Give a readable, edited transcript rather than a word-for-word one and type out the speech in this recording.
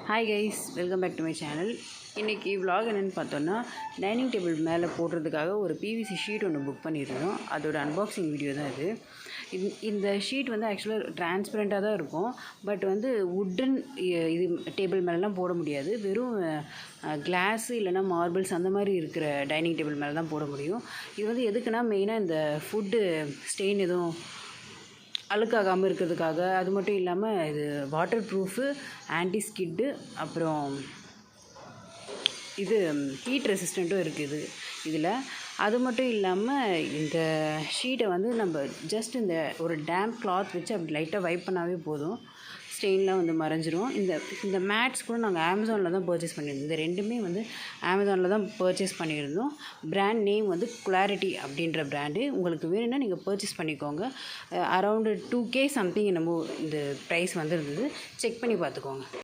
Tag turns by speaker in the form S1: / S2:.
S1: Hi guys, welcome back to my channel. இன்றைக்கி vlog என்னென்னு பார்த்தோன்னா, டைனிங் டேபிள் மேலே போடுறதுக்காக ஒரு பிவிசி ஷீட் ஒன்று புக் பண்ணியிருந்தோம். அதோட அன்பாக்சிங் வீடியோ தான் இது. இந்த ஷீட் வந்து ஆக்சுவலாக டிரான்ஸ்பரண்ட்டாக தான் இருக்கும். பட் வந்து வுட்டன் இது டேபிள் மேலெலாம் போட முடியாது. வெறும் கிளாஸு இல்லைனா மார்பிள்ஸ் அந்த மாதிரி இருக்கிற டைனிங் டேபிள் மேலே தான் போட முடியும். இது வந்து எதுக்குன்னா மெயினாக இந்த ஃபுட்டு ஸ்டெயின் எதுவும் அழுக்காகாமல் இருக்கிறதுக்காக. அது மட்டும் இல்லாமல் இது வாட்டர் ப்ரூஃபு, ஆன்டி ஸ்கிட்டு, அப்புறம் இது ஹீட் ரெசிஸ்டண்ட்டும் இருக்குது இதில். அது மட்டும் இல்லாமல் இந்த ஷீட்டை வந்து நம்ம ஜஸ்ட் இந்த ஒரு டேம்ப் கிளாத் வச்சு அப்படி லைட்டாக வைப் பண்ணாவே போதும், ஸ்டெயின்லாம் வந்து மறைஞ்சிரும். இந்த மேட்ஸ் கூட நாங்கள் அமேசானில் தான் பர்ச்சேஸ் பண்ணியிருந்தோம். இந்த ரெண்டுமே வந்து அமேசானில் தான் பர்ச்சேஸ் பண்ணியிருந்தோம். பிராண்ட் நேம் வந்து குலாரிட்டி அப்படின்ற பிராண்டு. உங்களுக்கு வேணும்னா நீங்கள் பர்ச்சேஸ் பண்ணிக்கோங்க. அரவுண்டு 2K சம்திங் என்னமோ இந்த ப்ரைஸ் வந்துருந்தது. செக் பண்ணி பார்த்துக்கோங்க.